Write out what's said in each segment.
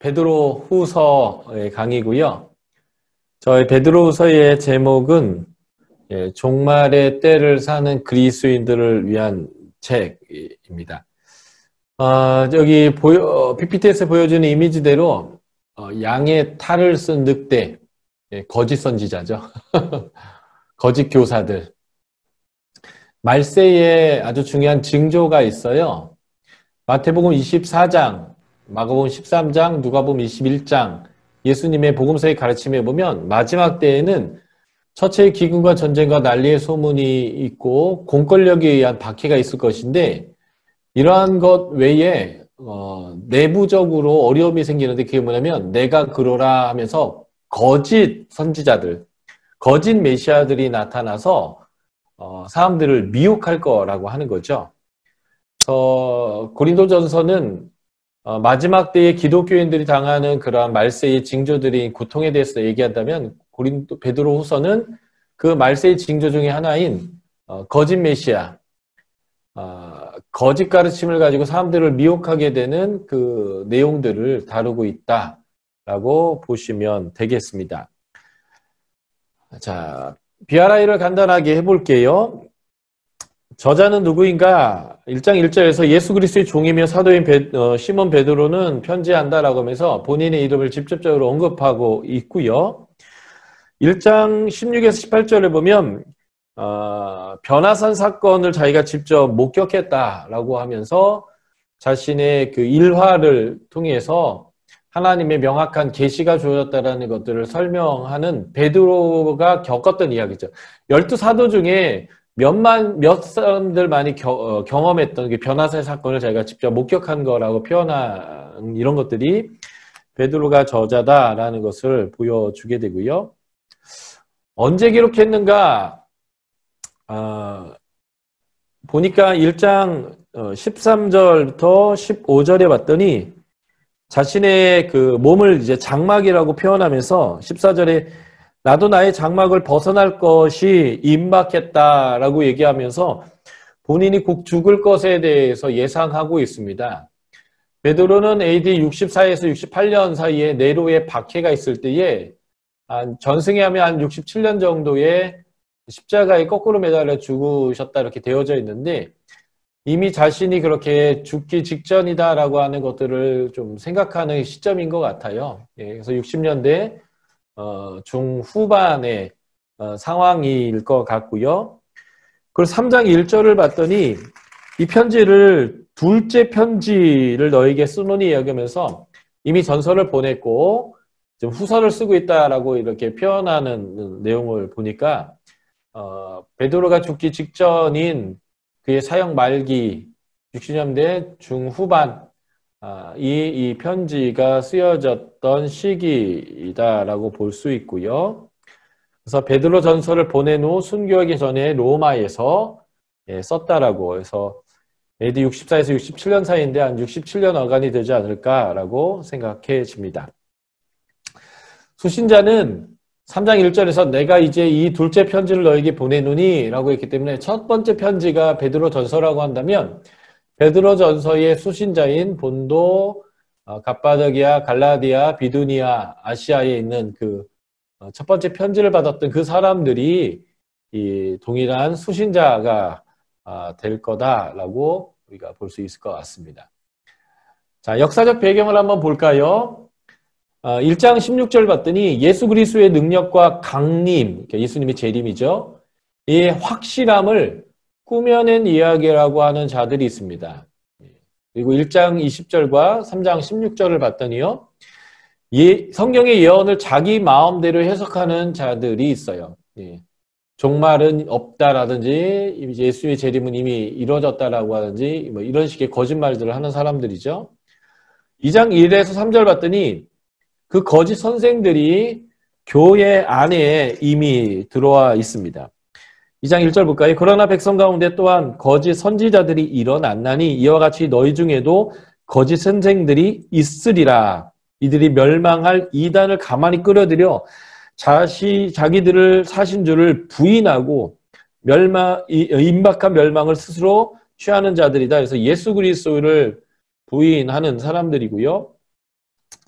베드로 후서의 강의고요. 저희 베드로 후서의 제목은 종말의 때를 사는 그리스도인들을 위한 책입니다. 여기 PPT에서 보여주는 이미지대로 양의 탈을 쓴 늑대, 거짓 선지자죠. 거짓 교사들. 말세에 아주 중요한 징조가 있어요. 마태복음 24장, 마가복음 13장, 누가복음 21장, 예수님의 복음서의 가르침에 보면 마지막 때에는 처체의 기근과 전쟁과 난리의 소문이 있고 공권력에 의한 박해가 있을 것인데, 이러한 것 외에 내부적으로 어려움이 생기는데, 그게 뭐냐면 내가 그러라 하면서 거짓 선지자들, 거짓 메시아들이 나타나서 사람들을 미혹할 거라고 하는 거죠. 그래서 고린도전서는 마지막 때에 기독교인들이 당하는 그러한 말세의 징조들인 고통에 대해서 얘기한다면, 베드로 후서는 그 말세의 징조 중에 하나인 거짓 메시아, 거짓 가르침을 가지고 사람들을 미혹하게 되는 그 내용들을 다루고 있다라고 보시면 되겠습니다. 자, BRI를 간단하게 해볼게요. 저자는 누구인가? 1장 1절에서 예수 그리스도의 종이며 사도인 시몬 베드로는 편지한다라고 하면서 본인의 이름을 직접적으로 언급하고 있고요. 1장 16에서 18절에 보면 변화산 사건을 자기가 직접 목격했다라고 하면서 자신의 그 일화를 통해서 하나님의 명확한 계시가 주어졌다라는 것들을 설명하는 베드로가 겪었던 이야기죠. 12사도 중에 몇 사람들만이 경험했던 그 변화산 사건을 자기가 직접 목격한 거라고 표현한 이런 것들이 베드로가 저자다라는 것을 보여주게 되고요. 언제 기록했는가? 보니까 1장 13절부터 15절에 봤더니 자신의 그 몸을 이제 장막이라고 표현하면서 14절에 나도 나의 장막을 벗어날 것이 임박했다라고 얘기하면서 본인이 곧 죽을 것에 대해서 예상하고 있습니다. 베드로는 AD 64에서 68년 사이에 네로의 박해가 있을 때에 전승에 하면 한 67년 정도의 십자가에 거꾸로 매달려 죽으셨다 이렇게 되어져 있는데, 이미 자신이 그렇게 죽기 직전이다라고 하는 것들을 좀 생각하는 시점인 것 같아요. 그래서 60년대 중후반의 상황일 것 같고요. 그리고 3장 1절을 봤더니 이 편지를 둘째 편지를 너에게 쓰노니 여기면서 이미 전서를 보냈고 지금 후서를 쓰고 있다라고 이렇게 표현하는 내용을 보니까 베드로가 죽기 직전인 그의 사역 말기 60년대 중후반 이 편지가 쓰여졌던 시기이다라고 볼 수 있고요. 그래서 베드로 전서를 보낸 후 순교하기 전에 로마에서 썼다라고 해서 AD 64에서 67년 사이인데 한 67년 어간이 되지 않을까라고 생각해집니다. 수신자는 3장 1절에서 내가 이제 이 둘째 편지를 너에게 보내노니 라고 했기 때문에 첫 번째 편지가 베드로 전서라고 한다면 베드로 전서의 수신자인 본도, 갑바도기아, 갈라디아, 비두니아, 아시아에 있는 그 첫 번째 편지를 받았던 그 사람들이 이 동일한 수신자가 될 거다라고 우리가 볼 수 있을 것 같습니다. 자, 역사적 배경을 한번 볼까요? 1장 16절 봤더니 예수 그리스도의 능력과 강림, 예수님의 재림이죠. 이 확실함을 꾸며낸 이야기라고 하는 자들이 있습니다. 그리고 1장 20절과 3장 16절을 봤더니요. 성경의 예언을 자기 마음대로 해석하는 자들이 있어요. 종말은 없다라든지 예수의 재림은 이미 이루어졌다라고 하든지 뭐 이런 식의 거짓말들을 하는 사람들이죠. 2장 1에서 3절 봤더니 그 거짓 선생들이 교회 안에 이미 들어와 있습니다. 2장 1절 볼까요? 그러나 백성 가운데 또한 거짓 선지자들이 일어났나니 이와 같이 너희 중에도 거짓 선생들이 있으리라. 이들이 멸망할 이단을 가만히 끌어들여 자기들을 사신 줄을 부인하고 임박한 멸망을 스스로 취하는 자들이다. 그래서 예수 그리스도를 부인하는 사람들이고요.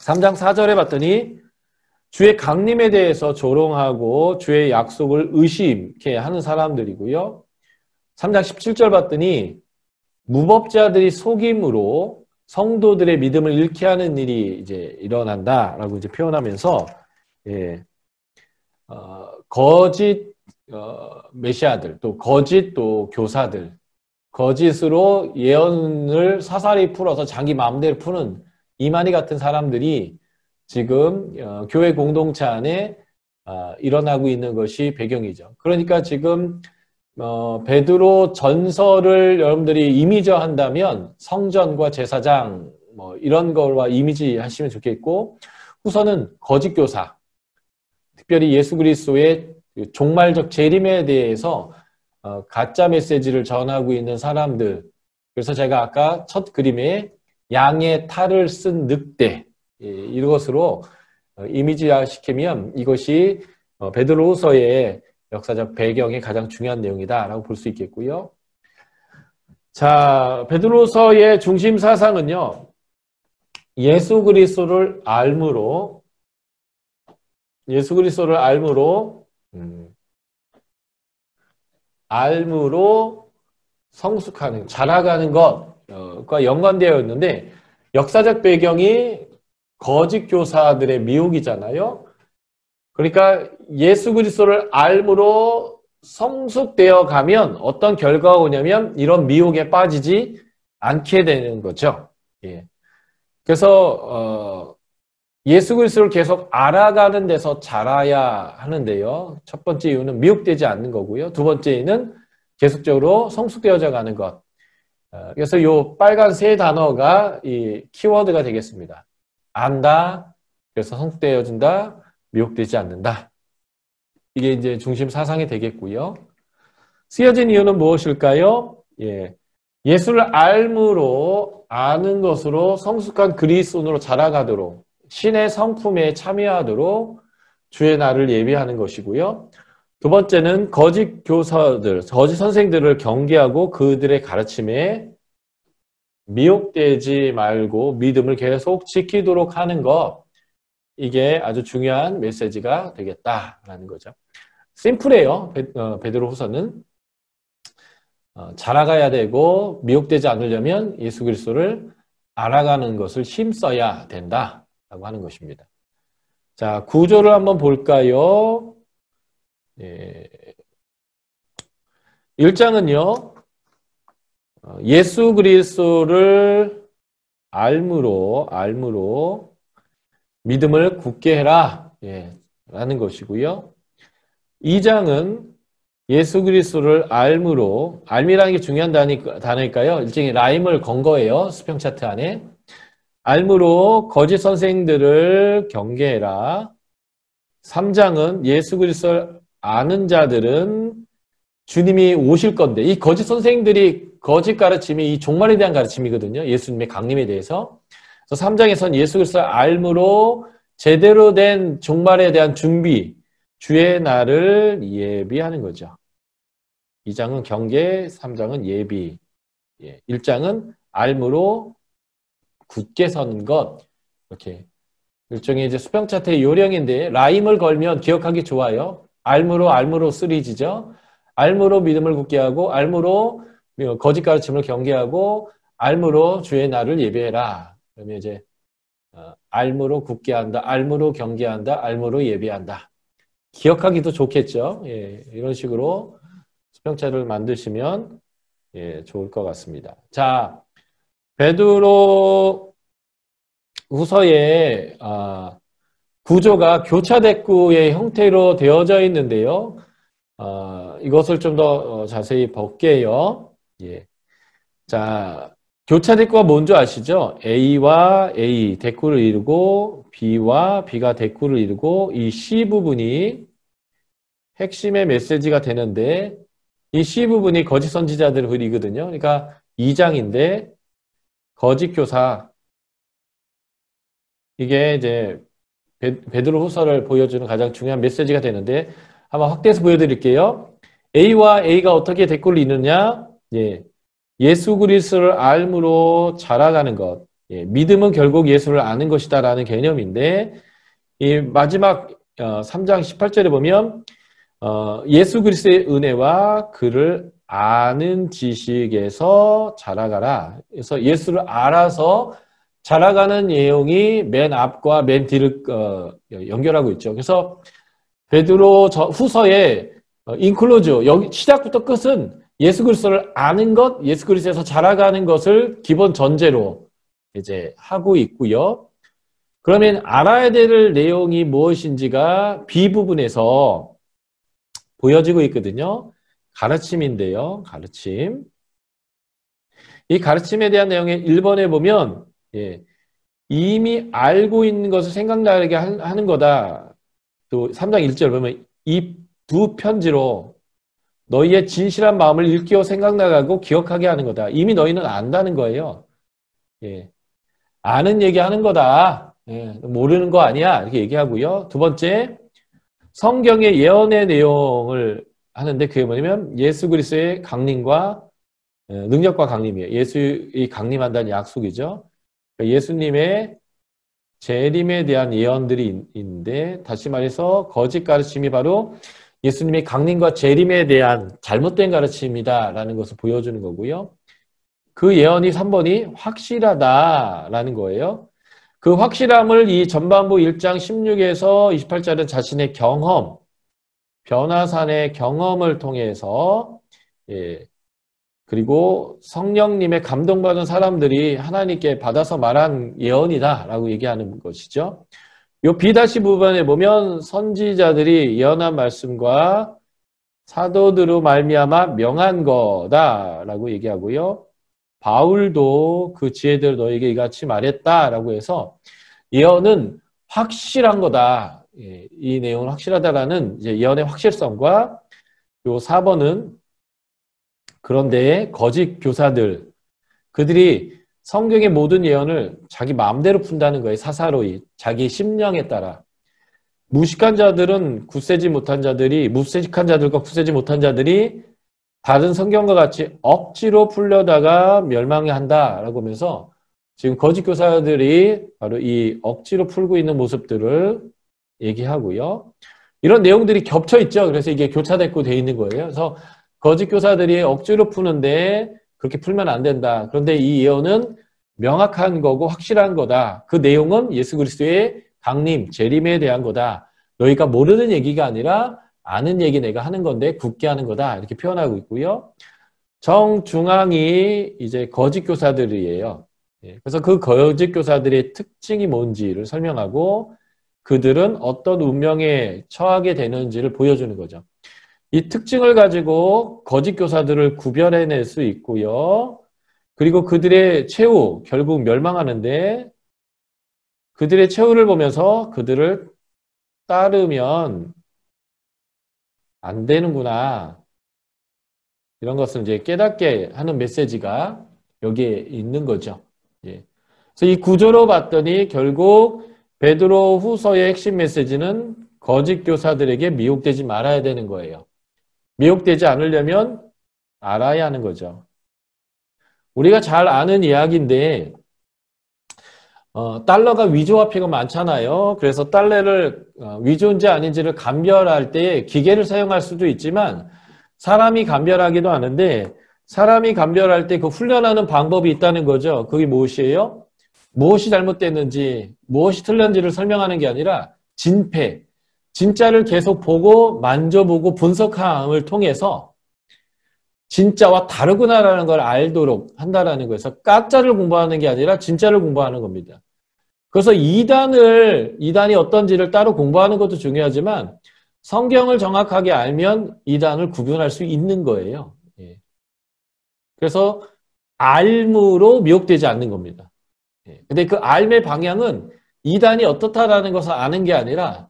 3장 4절에 봤더니 주의 강림에 대해서 조롱하고 주의 약속을 의심케 하는 사람들이고요. 3장 17절 봤더니 무법자들이 속임으로 성도들의 믿음을 잃게 하는 일이 이제 일어난다라고 이제 표현하면서 거짓 메시아들 또 거짓 또 교사들 거짓으로 예언을 사사리 풀어서 자기 마음대로 푸는 이만희 같은 사람들이 지금 교회 공동체 안에 일어나고 있는 것이 배경이죠. 그러니까 지금 베드로 전서를 여러분들이 이미지화한다면 성전과 제사장 뭐 이런 걸와 이미지하시면 좋겠고, 후서는 거짓 교사, 특별히 예수 그리스도의 종말적 재림에 대해서 가짜 메시지를 전하고 있는 사람들. 그래서 제가 아까 첫 그림에 양의 탈을 쓴 늑대, 이것으로 이미지화시키면 이것이 베드로후서의 역사적 배경의 가장 중요한 내용이다라고 볼 수 있겠고요. 자, 베드로서의 중심 사상은요, 예수 그리스도를 알므로 성숙하는, 자라가는 것과 연관되어 있는데, 역사적 배경이 거짓 교사들의 미혹이잖아요. 그러니까 예수 그리스도를 알므로 성숙되어 가면 어떤 결과가 오냐면 이런 미혹에 빠지지 않게 되는 거죠. 예. 그래서 예수 그리스도를 계속 알아가는 데서 자라야 하는데요. 첫 번째 이유는 미혹되지 않는 거고요. 두 번째는 계속적으로 성숙되어져 가는 것. 그래서 이 빨간 세 단어가 이 키워드가 되겠습니다. 안다, 그래서 성숙되어진다, 미혹되지 않는다. 이게 이제 중심 사상이 되겠고요. 쓰여진 이유는 무엇일까요? 예수를 알므로 아는 것으로 성숙한 그리스도인으로 자라가도록 신의 성품에 참여하도록 주의 날을 예비하는 것이고요. 두 번째는 거짓 교사들, 거짓 선생들을 경계하고 그들의 가르침에 미혹되지 말고 믿음을 계속 지키도록 하는 것. 이게 아주 중요한 메시지가 되겠다라는 거죠. 심플해요. 베드로 후서는. 자라가야 되고 미혹되지 않으려면 예수 그리스도를 알아가는 것을 힘써야 된다라고 하는 것입니다. 자, 구조를 한번 볼까요? 1장은요. 예수 그리스도를 알므로 믿음을 굳게 해라 라는 것이고요. 2장은 예수 그리스도를 알므로, 알미라는 게 중요한 단어일까요? 일종의 라임을 건 거예요. 수평 차트 안에. 알므로 거짓 선생들을 경계해라. 3장은 예수 그리스도를 아는 자들은 주님이 오실 건데, 이 거짓 선생들이 거짓 가르침이 이 종말에 대한 가르침이거든요. 예수님의 강림에 대해서. 그래서 3장에서는 예수 그리스도를 알므로 제대로 된 종말에 대한 준비, 주의 날을 예비하는 거죠. 2장은 경계, 3장은 예비. 1장은 알므로 굳게 선 것. 이렇게 일종의 이제 수평 차트의 요령인데 라임을 걸면 기억하기 좋아요. 알므로 시리즈죠. 알므로 믿음을 굳게 하고, 알므로 거짓 가르침을 경계하고, 알므로 주의 날을 예배해라. 그러면 이제 알므로 굳게 한다, 알므로 경계한다, 알므로 예배한다. 기억하기도 좋겠죠. 이런 식으로 수평차를 만드시면 좋을 것 같습니다. 자, 베드로 후서의 구조가 교차대꾸의 형태로 되어져 있는데요. 이것을 좀 더 자세히 볼게요. 자, 교차대꾸가 뭔지 아시죠? A와 A, 대꾸를 이루고 B와 B가 대꾸를 이루고 이 C 부분이 핵심의 메시지가 되는데 이 C 부분이 거짓 선지자들을 그리거든요. 그러니까 2장인데 거짓 교사, 이게 이제 베드로 후서를 보여주는 가장 중요한 메시지가 되는데 한번 확대해서 보여드릴게요. A와 A가 어떻게 대꾸를 이루느냐? 예수 그리스도를 알므로 자라가는 것. 예, 믿음은 결국 예수를 아는 것이다라는 개념인데 이 마지막 3장 18절에 보면 예수 그리스도의 은혜와 그를 아는 지식에서 자라가라. 그래서 예수를 알아서 자라가는 내용이 맨 앞과 맨 뒤를 연결하고 있죠. 그래서 베드로 후서에 인클로즈 여기 시작부터 끝은 예수 그리스도를 아는 것, 예수 그리스도에서 자라가는 것을 기본 전제로 이제 하고 있고요. 그러면 알아야 될 내용이 무엇인지가 B 부분에서 보여지고 있거든요. 가르침인데요. 가르침. 이 가르침에 대한 내용의 1번에 보면 이미 알고 있는 것을 생각나게 하는 거다. 또 3장 1절 보면 이 두 편지로 너희의 진실한 마음을 일깨워 생각나가고 기억하게 하는 거다. 이미 너희는 안다는 거예요. 예. 아는 얘기하는 거다. 예. 모르는 거 아니야. 이렇게 얘기하고요. 두 번째, 성경의 예언의 내용을 하는데 그게 뭐냐면 예수 그리스도의 강림과 능력과 강림이에요. 예수의 강림한다는 약속이죠. 그러니까 예수님의 재림에 대한 예언들이 있는데 다시 말해서 거짓 가르침이 바로 예수님의 강림과 재림에 대한 잘못된 가르침이다라는 것을 보여주는 거고요. 그 예언이 3번이 확실하다라는 거예요. 그 확실함을 이 전반부 1장 16에서 28절은 자신의 경험, 변화산의 경험을 통해서 그리고 성령님의 감동받은 사람들이 하나님께 받아서 말한 예언이다라고 얘기하는 것이죠. 이 B- 부분에 보면 선지자들이 예언한 말씀과 사도들로 말미암아 명한 거다라고 얘기하고요. 바울도 그 지혜들 너에게 이같이 말했다라고 해서 예언은 확실한 거다. 이 내용은 확실하다라는 이제 예언의 확실성과 요 4번은 그런데 거짓 교사들 그들이 성경의 모든 예언을 자기 마음대로 푼다는 거예요. 사사로이 자기 심령에 따라. 무식한 자들은 굳세지 못한 자들이 무색한 자들과 굳세지 못한 자들이 다른 성경과 같이 억지로 풀려다가 멸망한다라고 하면서 지금 거짓 교사들이 바로 이 억지로 풀고 있는 모습들을 얘기하고요. 이런 내용들이 겹쳐 있죠. 그래서 이게 교차됐고 돼 있는 거예요. 그래서 거짓 교사들이 억지로 푸는데 그렇게 풀면 안 된다. 그런데 이 예언은 명확한 거고 확실한 거다. 그 내용은 예수 그리스도의 강림, 재림에 대한 거다. 너희가 모르는 얘기가 아니라 아는 얘기 내가 하는 건데 굳게 하는 거다. 이렇게 표현하고 있고요. 정중앙이 이제 거짓 교사들이에요. 그래서 그 거짓 교사들의 특징이 뭔지를 설명하고 그들은 어떤 운명에 처하게 되는지를 보여주는 거죠. 이 특징을 가지고 거짓 교사들을 구별해낼 수 있고요. 그리고 그들의 최후, 결국 멸망하는데 그들의 최후를 보면서 그들을 따르면 안 되는구나. 이런 것을 이제 깨닫게 하는 메시지가 여기에 있는 거죠. 그래서 이 구조로 봤더니 결국 베드로 후서의 핵심 메시지는 거짓 교사들에게 미혹되지 말아야 되는 거예요. 미혹되지 않으려면 알아야 하는 거죠. 우리가 잘 아는 이야기인데 달러가 위조화폐가 많잖아요. 그래서 달러를 위조인지 아닌지를 감별할 때 기계를 사용할 수도 있지만 사람이 감별하기도 하는데 사람이 감별할 때 그 훈련하는 방법이 있다는 거죠. 그게 무엇이에요? 무엇이 잘못됐는지 무엇이 틀렸는지를 설명하는 게 아니라 진패, 진짜를 계속 보고 만져보고 분석함을 통해서 진짜와 다르구나라는 걸 알도록 한다라는 거에서 가짜를 공부하는 게 아니라 진짜를 공부하는 겁니다. 그래서 이단이 어떤지를 따로 공부하는 것도 중요하지만 성경을 정확하게 알면 이단을 구분할 수 있는 거예요. 그래서 알므로 미혹되지 않는 겁니다. 근데 그 알의 방향은 이단이 어떻다라는 것을 아는 게 아니라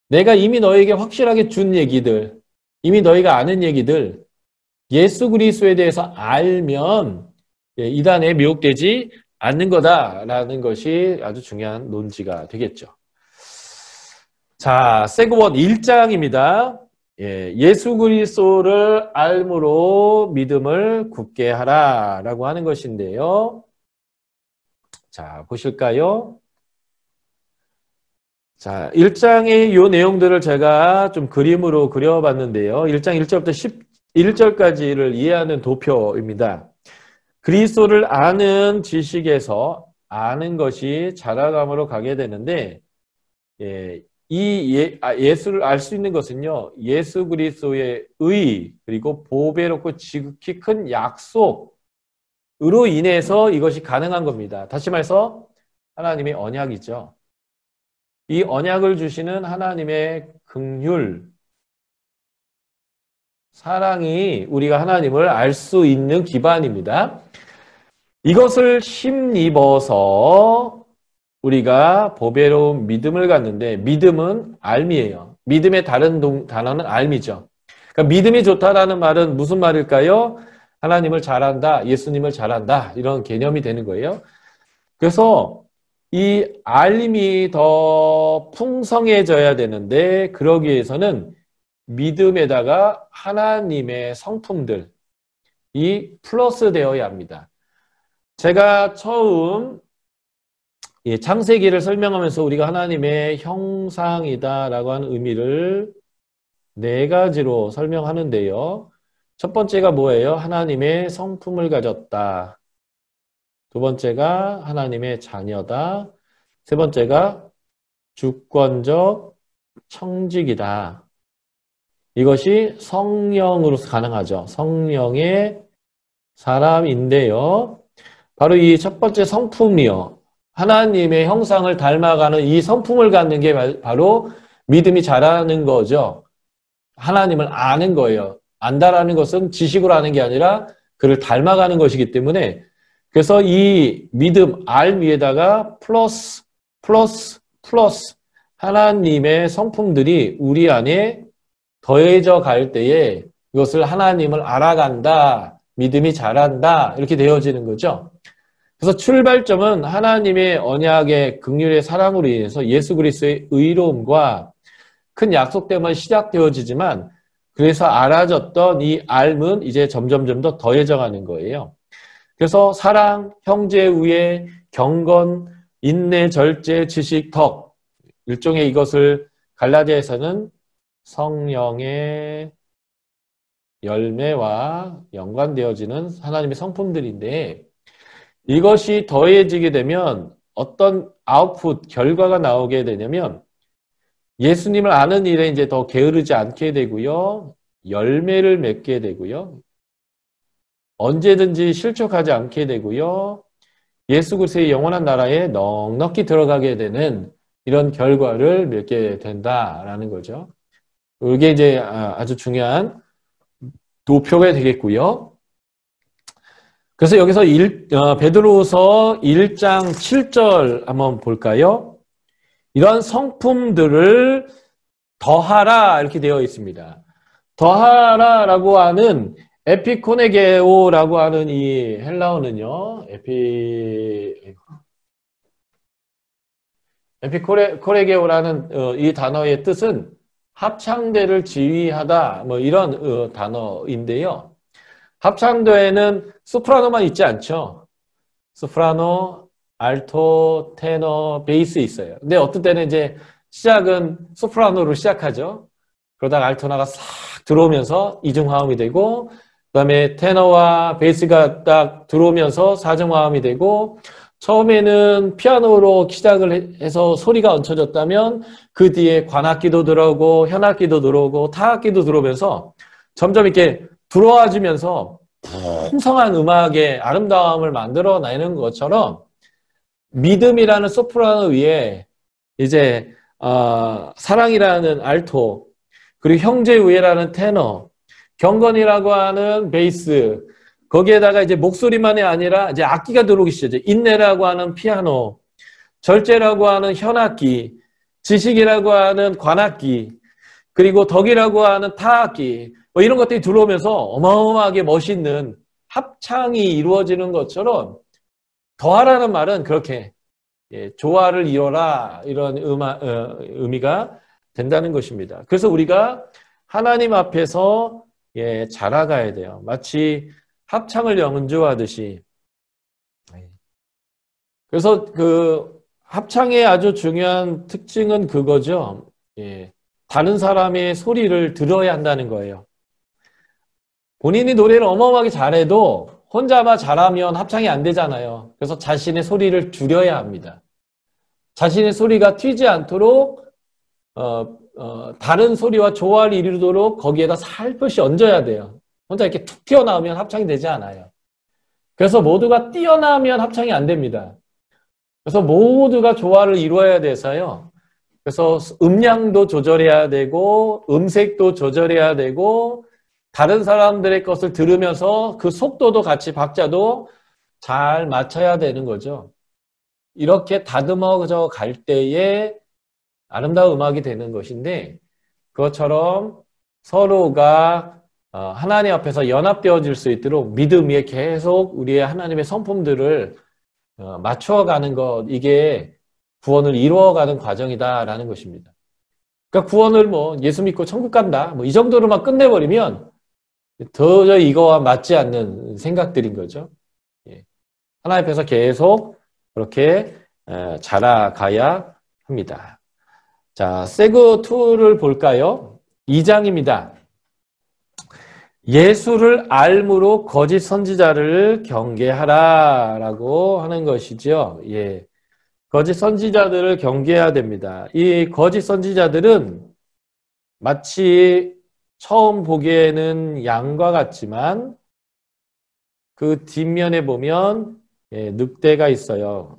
내가 이미 너에게 확실하게 준 얘기들, 이미 너희가 아는 얘기들, 예수 그리스도에 대해서 알면 이단에 미혹되지 않는 거다라는 것이 아주 중요한 논지가 되겠죠. 자, 세그원 1장입니다. 예수 그리스도를 알므로 믿음을 굳게 하라라고 하는 것인데요. 자, 보실까요? 자, 1장의 이 내용들을 제가 좀 그림으로 그려봤는데요. 1장 1절부터 11절까지를 이해하는 도표입니다. 그리스도를 아는 지식에서 아는 것이 자라감으로 가게 되는데, 예수를 알 수 있는 것은요, 예수 그리스도의 의, 그리고 보배롭고 지극히 큰 약속으로 인해서 이것이 가능한 겁니다. 다시 말해서 하나님의 언약이죠. 이 언약을 주시는 하나님의 긍휼, 사랑이 우리가 하나님을 알 수 있는 기반입니다. 이것을 힘입어서 우리가 보배로운 믿음을 갖는데, 믿음은 알미예요. 믿음의 다른 단어는 알미죠. 그러니까 믿음이 좋다라는 말은 무슨 말일까요? 하나님을 잘한다, 예수님을 잘한다, 이런 개념이 되는 거예요. 그래서 이 알림이 더 풍성해져야 되는데, 그러기 위해서는 믿음에다가 하나님의 성품들이 플러스 되어야 합니다. 제가 처음 창세기를 설명하면서 우리가 하나님의 형상이다라고 하는 의미를 4가지로 설명하는데요. 첫 번째가 뭐예요? 하나님의 성품을 가졌다. 두 번째가 하나님의 자녀다. 세 번째가 주권적 청직이다. 이것이 성령으로서 가능하죠. 성령의 사람인데요. 바로 이 첫 번째 성품이요. 하나님의 형상을 닮아가는 이 성품을 갖는 게 바로 믿음이 자라는 거죠. 하나님을 아는 거예요. 안다라는 것은 지식으로 아는 게 아니라 그를 닮아가는 것이기 때문에, 그래서 이 믿음, 알 위에다가 플러스 하나님의 성품들이 우리 안에 더해져 갈 때에 이것을 하나님을 알아간다, 믿음이 자란다, 이렇게 되어지는 거죠. 그래서 출발점은 하나님의 언약의 긍휼의 사랑으로 인해서 예수 그리스도의 의로움과 큰 약속 때문에 시작되어지지만, 그래서 알아졌던 이 알은 이제 점점 더 더해져 가는 거예요. 그래서 사랑, 형제, 우애, 경건, 인내, 절제, 지식, 덕, 일종의 이것을 갈라디아에서는 성령의 열매와 연관되어지는 하나님의 성품들인데, 이것이 더해지게 되면 어떤 아웃풋, 결과가 나오게 되냐면 예수님을 아는 일에 이제 더 게으르지 않게 되고요. 열매를 맺게 되고요. 언제든지 실족하지 않게 되고요. 예수 그리스도의 영원한 나라에 넉넉히 들어가게 되는 이런 결과를 맺게 된다라는 거죠. 이게 이제 아주 중요한 도표가 되겠고요. 그래서 여기서 베드로후서 1장 7절 한번 볼까요? 이런 성품들을 더하라 이렇게 되어 있습니다. 더하라라고 하는 에피코네게오라고 하는 이 헬라어는요. 에피코네게오라는 이 단어의 뜻은 합창대를 지휘하다, 뭐 이런 단어인데요. 합창도에는 소프라노만 있지 않죠. 소프라노, 알토, 테너, 베이스 있어요. 근데 어떤 때는 이제 시작은 소프라노로 시작하죠. 그러다가 알토나가 싹 들어오면서 이중화음이 되고, 그다음에 테너와 베이스가 딱 들어오면서 사중화음이 되고, 처음에는 피아노로 시작을 해서 소리가 얹혀졌다면 그 뒤에 관악기도 들어오고 현악기도 들어오고 타악기도 들어오면서 점점 이렇게 들어와주면서 풍성한 음악의 아름다움을 만들어내는 것처럼, 믿음이라는 소프라노 위에 이제 사랑이라는 알토, 그리고 형제우애라는 테너, 경건이라고 하는 베이스, 거기에다가 이제 목소리만이 아니라 이제 악기가 들어오기 시작해요. 인내라고 하는 피아노, 절제라고 하는 현악기, 지식이라고 하는 관악기, 그리고 덕이라고 하는 타악기, 뭐 이런 것들이 들어오면서 어마어마하게 멋있는 합창이 이루어지는 것처럼, 더하라는 말은 그렇게 조화를 이뤄라, 이런 의미가 된다는 것입니다. 그래서 우리가 하나님 앞에서 자라가야 돼요. 마치 합창을 연주하듯이. 그래서 그 합창의 아주 중요한 특징은 그거죠. 예. 다른 사람의 소리를 들어야 한다는 거예요. 본인이 노래를 어마어마하게 잘해도 혼자만 잘하면 합창이 안 되잖아요. 그래서 자신의 소리를 줄여야 합니다. 자신의 소리가 튀지 않도록 다른 소리와 조화를 이루도록 거기에다 살포시 얹어야 돼요. 혼자 이렇게 툭 튀어나오면 합창이 되지 않아요. 그래서 모두가 뛰어나면 합창이 안 됩니다. 그래서 모두가 조화를 이루어야 돼서요. 그래서 음량도 조절해야 되고 음색도 조절해야 되고 다른 사람들의 것을 들으면서 그 속도도 같이 박자도 잘 맞춰야 되는 거죠. 이렇게 다듬어져 갈 때에 아름다운 음악이 되는 것인데 그것처럼 서로가 하나님 앞에서 연합되어질 수 있도록 믿음 위에 계속 우리의 하나님의 성품들을 맞추어가는 것, 이게 구원을 이루어가는 과정이다라는 것입니다. 그러니까 구원을 뭐 예수 믿고 천국 간다, 뭐 이 정도로만 끝내버리면 도저히 이거와 맞지 않는 생각들인 거죠. 예. 하나님 앞에서 계속 그렇게 자라가야 합니다. 자, 세그2를 볼까요? 2장입니다. 예수를 알므로 거짓 선지자를 경계하라 라고 하는 것이죠. 예. 거짓 선지자들을 경계해야 됩니다. 이 거짓 선지자들은 마치 처음 보기에는 양과 같지만 그 뒷면에 보면 늑대가 있어요.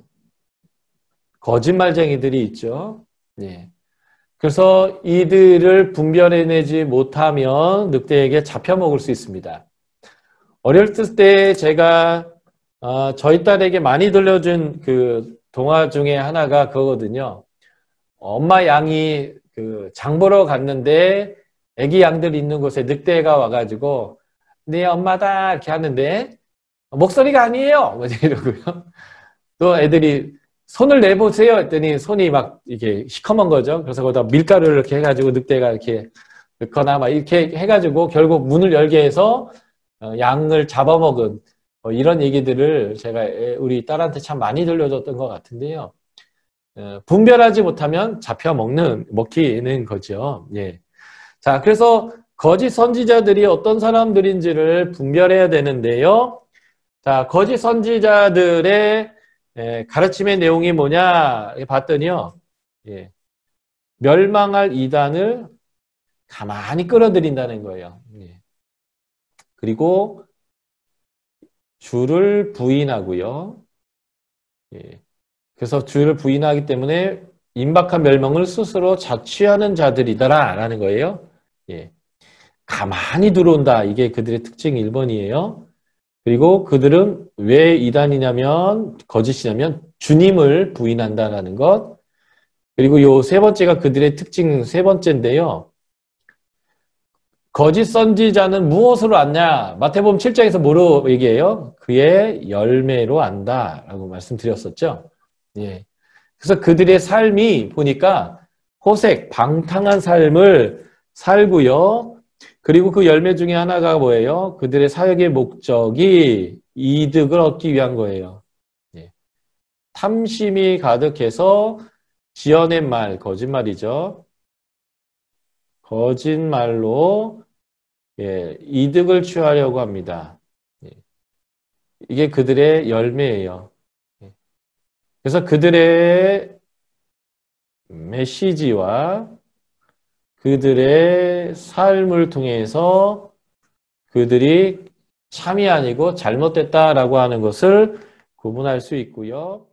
거짓말쟁이들이 있죠. 예. 그래서 이들을 분별해내지 못하면 늑대에게 잡혀먹을 수 있습니다. 어렸을 때 제가 저희 딸에게 많이 들려준 그 동화 중에 하나가 그거거든요. 엄마 양이 그 장 보러 갔는데 애기 양들 있는 곳에 늑대가 와가지고 네 엄마다 이렇게 하는데 목소리가 아니에요. 뭐 이러고요. 또 애들이 손을 내보세요 했더니 손이 막 이게 시커먼 거죠. 그래서 거기다 밀가루를 이렇게 해가지고 늑대가 이렇게 넣거나 막 이렇게 해가지고 결국 문을 열게 해서 양을 잡아먹은 이런 얘기들을 제가 우리 딸한테 참 많이 들려줬던 것 같은데요. 분별하지 못하면 먹히는 거죠. 예. 자, 그래서 거짓 선지자들이 어떤 사람들인지를 분별해야 되는데요. 자, 거짓 선지자들의 가르침의 내용이 뭐냐 봤더니요. 예. 멸망할 이단을 가만히 끌어들인다는 거예요. 예. 그리고 주를 부인하고요. 예. 그래서 주를 부인하기 때문에 임박한 멸망을 스스로 자취하는 자들이다라는 거예요. 예. 가만히 들어온다. 이게 그들의 특징 1번이에요. 그리고 그들은 왜 이단이냐면 거짓이냐면 주님을 부인한다라는 것. 그리고 요 세 번째가 그들의 특징 3번째인데요. 거짓 선지자는 무엇으로 안냐? 마태복음 7장에서 뭐로 얘기해요? 그의 열매로 안다라고 말씀드렸었죠. 예. 그래서 그들의 삶이 보니까 호색, 방탕한 삶을 살고요. 그리고 그 열매 중에 하나가 뭐예요? 그들의 사역의 목적이 이득을 얻기 위한 거예요. 예. 탐심이 가득해서 지어낸 말, 거짓말이죠. 거짓말로 이득을 취하려고 합니다. 예. 이게 그들의 열매예요. 예. 그래서 그들의 메시지와 그들의 삶을 통해서 그들이 참이 아니고 잘못됐다라고 하는 것을 구분할 수 있고요.